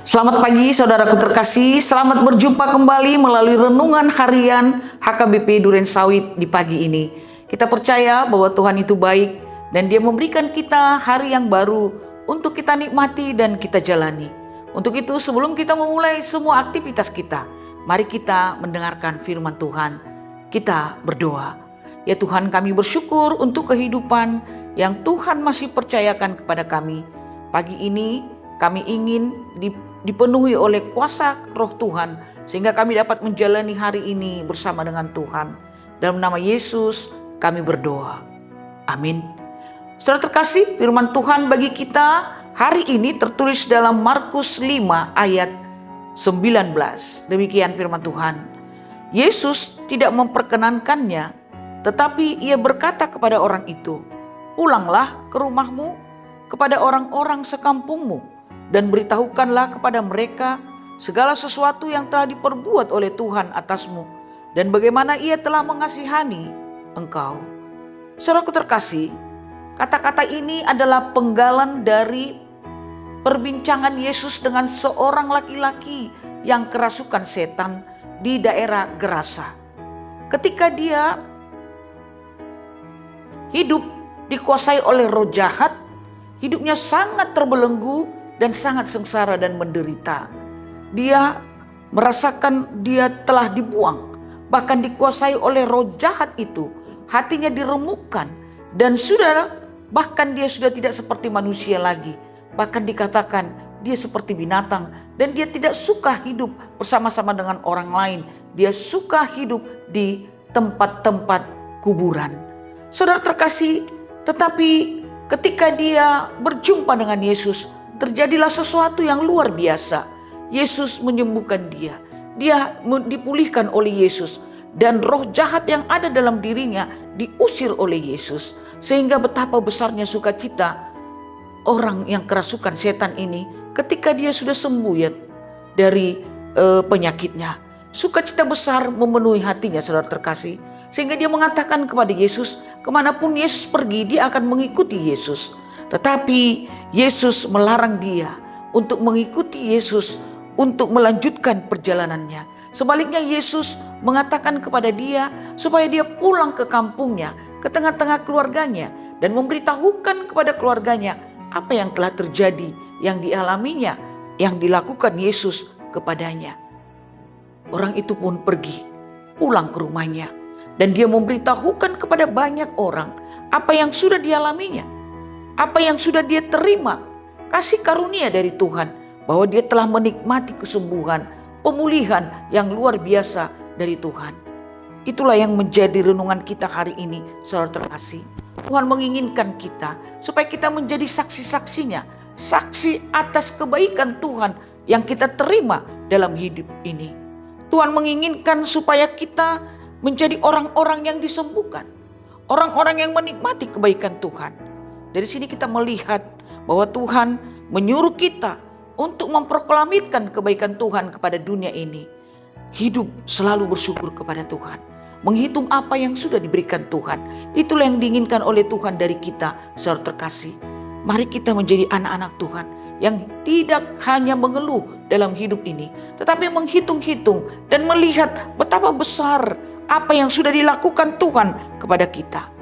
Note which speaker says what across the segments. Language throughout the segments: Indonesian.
Speaker 1: Selamat pagi saudaraku terkasih, selamat berjumpa kembali melalui renungan harian HKBP Duren Sawit di pagi ini. Kita percaya bahwa Tuhan itu baik dan Dia memberikan kita hari yang baru untuk kita nikmati dan kita jalani. Untuk itu sebelum kita memulai semua aktivitas kita, mari kita mendengarkan firman Tuhan. Kita berdoa. Ya Tuhan, kami bersyukur untuk kehidupan yang Tuhan masih percayakan kepada kami. Pagi ini kami ingin dipenuhi oleh kuasa Roh Tuhan sehingga kami dapat menjalani hari ini bersama dengan Tuhan. Dalam nama Yesus kami berdoa. Amin. Saudara terkasih, firman Tuhan bagi kita hari ini tertulis dalam Markus 5 ayat 19. Demikian firman Tuhan. Yesus tidak memperkenankannya, tetapi ia berkata kepada orang itu, "Pulanglah ke rumahmu, kepada orang-orang sekampungmu, dan beritahukanlah kepada mereka segala sesuatu yang telah diperbuat oleh Tuhan atasmu, dan bagaimana Ia telah mengasihani engkau." Saudaraku terkasih, kata-kata ini adalah penggalan dari perbincangan Yesus dengan seorang laki-laki yang kerasukan setan di daerah Gerasa. Ketika dia hidup dikuasai oleh roh jahat, hidupnya sangat terbelenggu dan sangat sengsara dan menderita. Dia merasakan dia telah dibuang, bahkan dikuasai oleh roh jahat itu. Hatinya diremukkan dan bahkan dia sudah tidak seperti manusia lagi. Bahkan dikatakan dia seperti binatang dan dia tidak suka hidup bersama-sama dengan orang lain. Dia suka hidup di tempat-tempat kuburan. Saudara terkasih, tetapi ketika dia berjumpa dengan Yesus, terjadilah sesuatu yang luar biasa. Yesus menyembuhkan dia. Dia dipulihkan oleh Yesus. Dan roh jahat yang ada dalam dirinya diusir oleh Yesus. Sehingga betapa besarnya sukacita orang yang kerasukan setan ini ketika dia sudah sembuh ya dari penyakitnya. Sukacita besar memenuhi hatinya, saudara terkasih. Sehingga dia mengatakan kepada Yesus, kemanapun Yesus pergi dia akan mengikuti Yesus. Tetapi Yesus melarang dia untuk mengikuti Yesus untuk melanjutkan perjalanannya. Sebaliknya Yesus mengatakan kepada dia supaya dia pulang ke kampungnya, ke tengah-tengah keluarganya, dan memberitahukan kepada keluarganya apa yang telah terjadi, yang dialaminya, yang dilakukan Yesus kepadanya. Orang itu pun pergi, pulang ke rumahnya, dan dia memberitahukan kepada banyak orang apa yang sudah dialaminya. Apa yang sudah dia terima, kasih karunia dari Tuhan, bahwa dia telah menikmati kesembuhan, pemulihan yang luar biasa dari Tuhan. Itulah yang menjadi renungan kita hari ini, saudara terkasih. Tuhan menginginkan kita supaya kita menjadi saksi-saksinya, saksi atas kebaikan Tuhan yang kita terima dalam hidup ini. Tuhan menginginkan supaya kita menjadi orang-orang yang disembuhkan, orang-orang yang menikmati kebaikan Tuhan. Dari sini kita melihat bahwa Tuhan menyuruh kita untuk memproklamirkan kebaikan Tuhan kepada dunia ini. Hidup selalu bersyukur kepada Tuhan. Menghitung apa yang sudah diberikan Tuhan. Itulah yang diinginkan oleh Tuhan dari kita, saudara terkasih. Mari kita menjadi anak-anak Tuhan yang tidak hanya mengeluh dalam hidup ini, tetapi menghitung-hitung dan melihat betapa besar apa yang sudah dilakukan Tuhan kepada kita.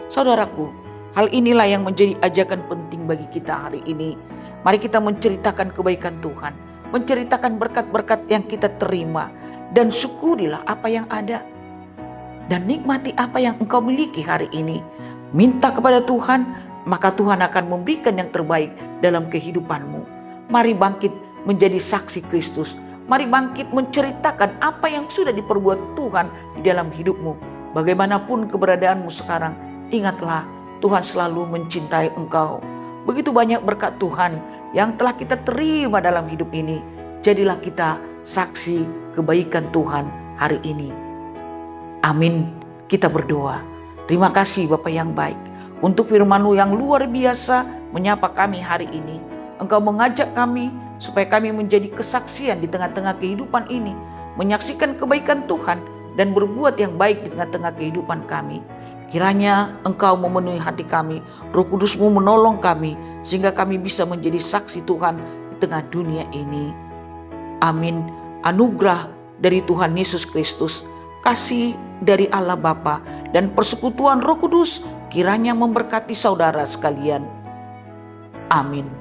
Speaker 1: Saudaraku, hal inilah yang menjadi ajakan penting bagi kita hari ini. Mari kita menceritakan kebaikan Tuhan, menceritakan berkat-berkat yang kita terima, dan syukurilah apa yang ada. Dan nikmati apa yang engkau miliki hari ini. Minta kepada Tuhan, maka Tuhan akan memberikan yang terbaik dalam kehidupanmu. Mari bangkit menjadi saksi Kristus. Mari bangkit menceritakan apa yang sudah diperbuat Tuhan di dalam hidupmu. Bagaimanapun keberadaanmu sekarang, ingatlah Tuhan selalu mencintai engkau. Begitu banyak berkat Tuhan yang telah kita terima dalam hidup ini. Jadilah kita saksi kebaikan Tuhan hari ini. Amin. Kita berdoa. Terima kasih Bapa yang baik untuk firman-Mu yang luar biasa menyapa kami hari ini. Engkau mengajak kami supaya kami menjadi kesaksian di tengah-tengah kehidupan ini. Menyaksikan kebaikan Tuhan dan berbuat yang baik di tengah-tengah kehidupan kami. Kiranya Engkau memenuhi hati kami, Roh Kudus-Mu menolong kami, sehingga kami bisa menjadi saksi Tuhan di tengah dunia ini. Amin. Anugerah dari Tuhan Yesus Kristus, kasih dari Allah Bapa, dan persekutuan Roh Kudus kiranya memberkati saudara sekalian. Amin.